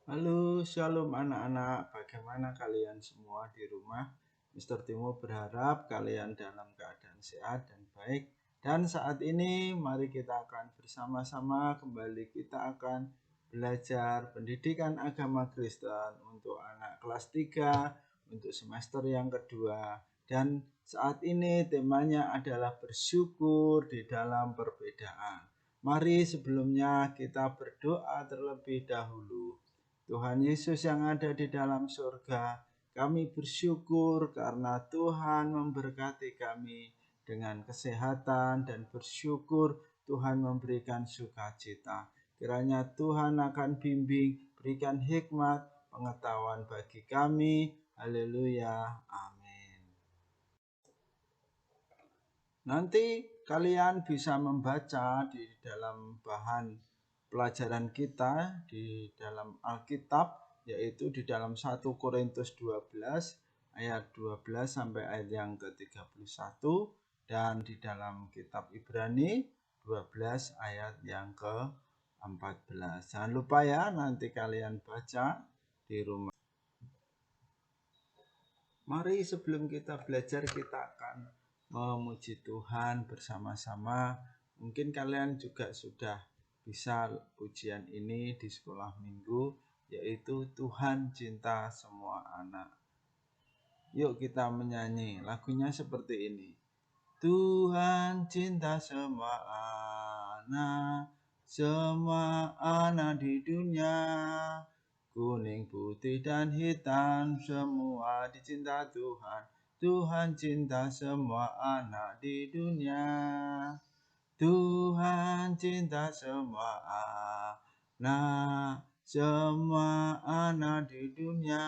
Halo, shalom anak-anak. Bagaimana kalian semua di rumah? Mister Timo berharap kalian dalam keadaan sehat dan baik. Dan saat ini mari kita akan bersama-sama kembali kita akan belajar pendidikan agama Kristen untuk anak kelas 3 untuk semester yang kedua. Dan saat ini temanya adalah bersyukur di dalam perbedaan. Mari sebelumnya kita berdoa terlebih dahulu. Tuhan Yesus yang ada di dalam surga, kami bersyukur karena Tuhan memberkati kami dengan kesehatan dan bersyukur Tuhan memberikan sukacita. Kiranya Tuhan akan bimbing, berikan hikmat, pengetahuan bagi kami. Haleluya. Amin. Nanti kalian bisa membaca di dalam bahan pelajaran kita di dalam Alkitab, yaitu di dalam 1 Korintus 12 ayat 12 sampai ayat yang ke-31 dan di dalam kitab Ibrani 12 ayat yang ke-14. Jangan lupa ya, nanti kalian baca di rumah. Mari sebelum kita belajar kita akan memuji Tuhan bersama-sama. Mungkin kalian juga sudah bisa pujian ini di sekolah minggu, yaitu Tuhan cinta semua anak. Yuk kita menyanyi, lagunya seperti ini. Tuhan cinta semua anak di dunia. Kuning, putih, dan hitam semua dicinta Tuhan. Tuhan cinta semua anak di dunia. Tuhan cinta semua anak di dunia.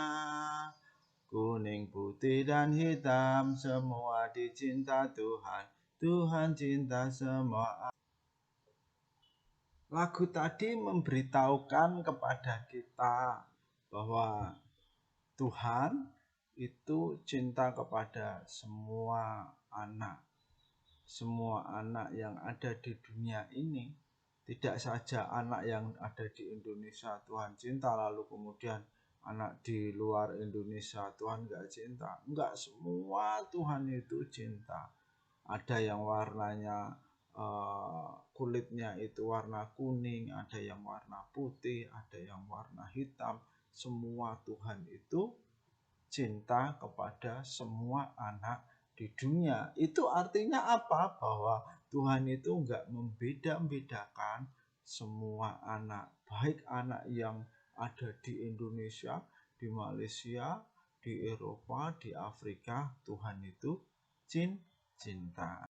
Kuning, putih, dan hitam semua dicinta Tuhan. Tuhan cinta semua. Lagu tadi memberitahukan kepada kita bahwa Tuhan itu cinta kepada semua anak. Semua anak yang ada di dunia ini. Tidak saja anak yang ada di Indonesia Tuhan cinta, lalu kemudian anak di luar Indonesia Tuhan gak cinta. Enggak, semua Tuhan itu cinta. Ada yang warnanya kulitnya itu warna kuning, ada yang warna putih, ada yang warna hitam. Semua Tuhan itu cinta kepada semua anak di dunia. Itu artinya apa? Bahwa Tuhan itu enggak membeda-bedakan semua anak, baik anak yang ada di Indonesia, di Malaysia, di Eropa, di Afrika. Tuhan itu cinta.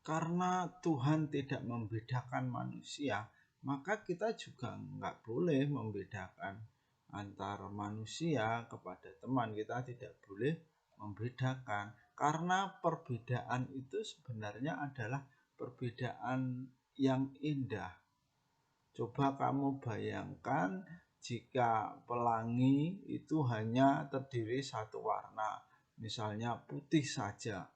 Karena Tuhan tidak membedakan manusia, maka kita juga nggak boleh membedakan antara manusia kepada teman. Kita tidak boleh membedakan, karena perbedaan itu sebenarnya adalah perbedaan yang indah. Coba kamu bayangkan jika pelangi itu hanya terdiri satu warna, misalnya putih saja.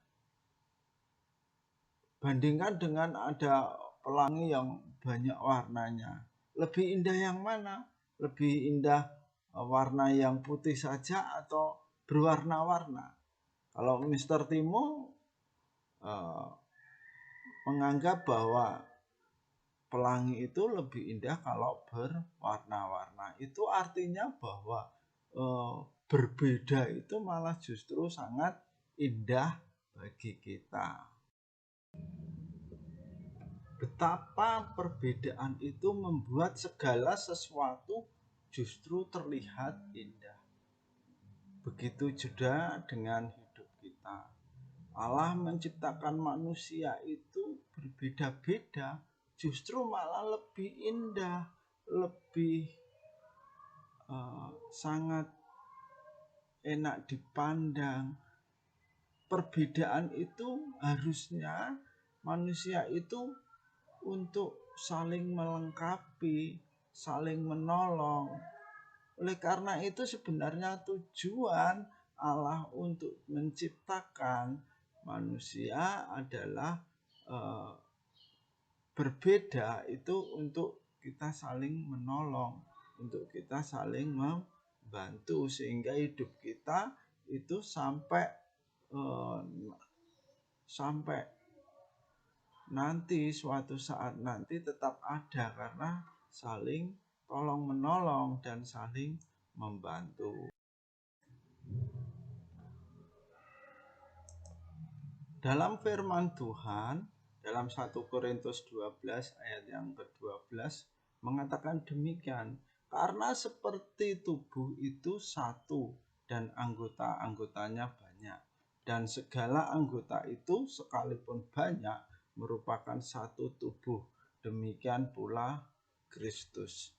Bandingkan dengan ada pelangi yang banyak warnanya. Lebih indah yang mana? Lebih indah warna yang putih saja atau berwarna-warna? Kalau Mister Timo menganggap bahwa pelangi itu lebih indah kalau berwarna-warna. Itu artinya bahwa berbeda itu malah justru sangat indah bagi kita. Betapa perbedaan itu membuat segala sesuatu justru terlihat indah. Begitu juga dengan hidup kita. Allah menciptakan manusia itu berbeda-beda, justru malah lebih indah, lebih sangat enak dipandang. Perbedaan itu harusnya manusia itu untuk saling melengkapi, saling menolong. Oleh karena itu sebenarnya tujuan Allah untuk menciptakan manusia adalah berbeda itu untuk kita saling menolong, untuk kita saling membantu, sehingga hidup kita itu sampai nanti suatu saat nanti tetap ada, karena saling tolong menolong dan saling membantu. Dalam firman Tuhan dalam 1 Korintus 12 ayat yang ke-12 mengatakan demikian, karena seperti tubuh itu satu dan anggota-anggotanya banyak, dan segala anggota itu sekalipun banyak merupakan satu tubuh, demikian pula Kristus.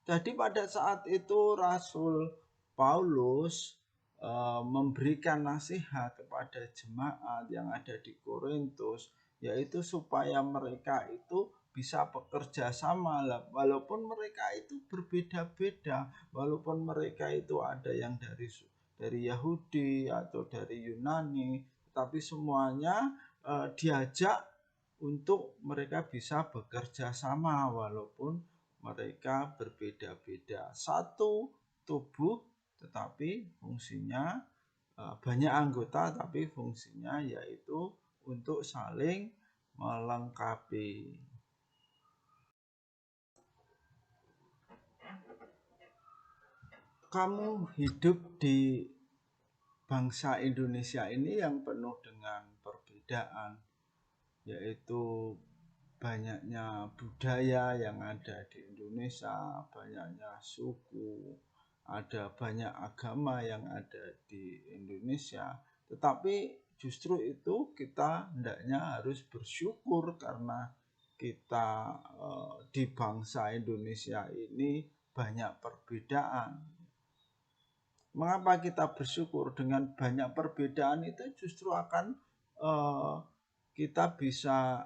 Jadi pada saat itu Rasul Paulus memberikan nasihat kepada jemaat yang ada di Korintus, yaitu supaya mereka itu bisa bekerja sama, walaupun mereka itu berbeda-beda, walaupun mereka itu ada yang dari Yahudi atau dari Yunani, tapi semuanya diajak untuk mereka bisa bekerja sama walaupun mereka berbeda-beda. Satu tubuh tetapi fungsinya banyak anggota, tapi fungsinya yaitu untuk saling melengkapi. Kamu hidup di bangsa Indonesia ini yang penuh dengan perbedaan, yaitu banyaknya budaya yang ada di Indonesia, banyaknya suku, ada banyak agama yang ada di Indonesia. Tetapi justru itu kita hendaknya harus bersyukur, karena kita di bangsa Indonesia ini banyak perbedaan. Mengapa kita bersyukur? Dengan banyak perbedaan itu justru akan kita bisa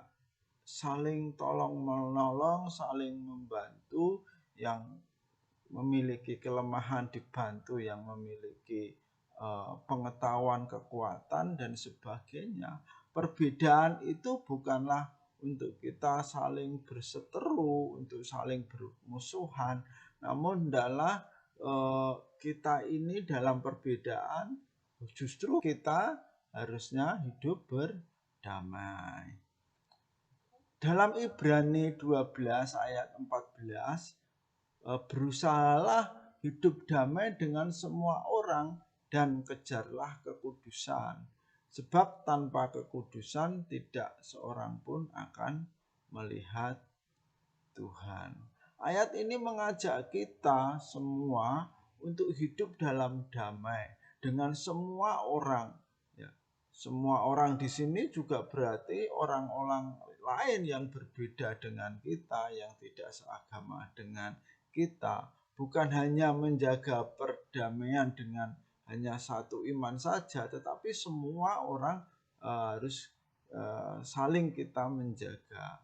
saling tolong menolong, saling membantu, yang memiliki kelemahan dibantu, yang memiliki pengetahuan, kekuatan, dan sebagainya. Perbedaan itu bukanlah untuk kita saling berseteru, untuk saling bermusuhan, namun adalah kita ini dalam perbedaan justru kita harusnya hidup berdamai. Dalam Ibrani 12 ayat 14, berusahalah hidup damai dengan semua orang dan kejarlah kekudusan, sebab tanpa kekudusan tidak seorang pun akan melihat Tuhan. Ayat ini mengajak kita semua untuk hidup dalam damai dengan semua orang. Ya, semua orang di sini juga berarti orang-orang lain yang berbeda dengan kita, yang tidak seagama dengan kita. Bukan hanya menjaga perdamaian dengan hanya satu iman saja, tetapi semua orang harus saling kita menjaga.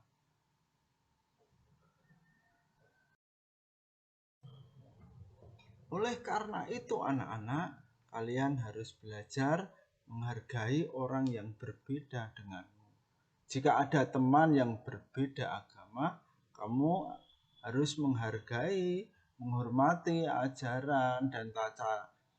Oleh karena itu anak-anak, kalian harus belajar menghargai orang yang berbeda denganmu. Jika ada teman yang berbeda agama, kamu harus menghargai, menghormati ajaran dan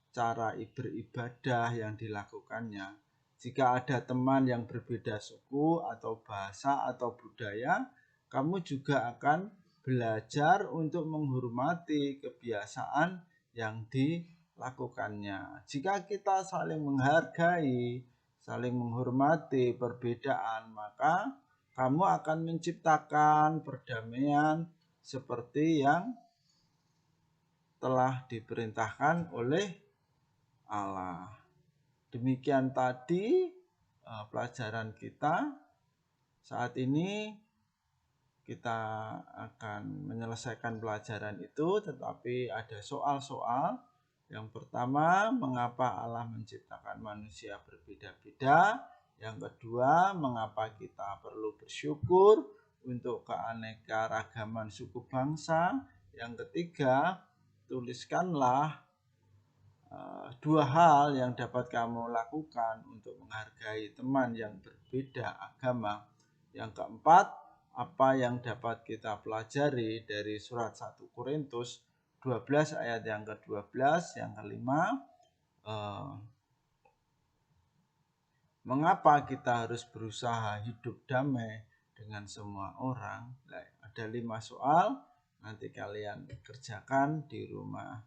cara beribadah yang dilakukannya. Jika ada teman yang berbeda suku atau bahasa atau budaya, kamu juga akan belajar untuk menghormati kebiasaan yang dilakukannya. Jika kita saling menghargai, saling menghormati perbedaan, maka kamu akan menciptakan perdamaian seperti yang telah diperintahkan oleh Allah. Demikian tadi pelajaran kita. Saat ini kita akan menyelesaikan pelajaran itu, tetapi ada soal-soal. Yang pertama, mengapa Allah menciptakan manusia berbeda-beda? Yang kedua, mengapa kita perlu bersyukur untuk keanekaragaman suku bangsa? Yang ketiga, tuliskanlah dua hal yang dapat kamu lakukan untuk menghargai teman yang berbeda agama. Yang keempat, apa yang dapat kita pelajari dari surat 1 Korintus 12 ayat yang ke-12, yang kelima, mengapa kita harus berusaha hidup damai dengan semua orang? Nah, ada 5 soal, nanti kalian kerjakan di rumah.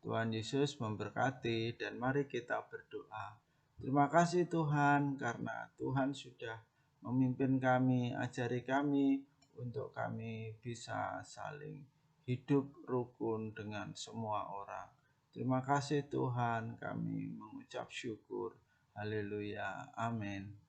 Tuhan Yesus memberkati dan mari kita berdoa. Terima kasih Tuhan karena Tuhan sudah memimpin kami, ajari kami untuk kami bisa saling hidup rukun dengan semua orang. Terima kasih Tuhan, kami mengucap syukur. Haleluya. Amin.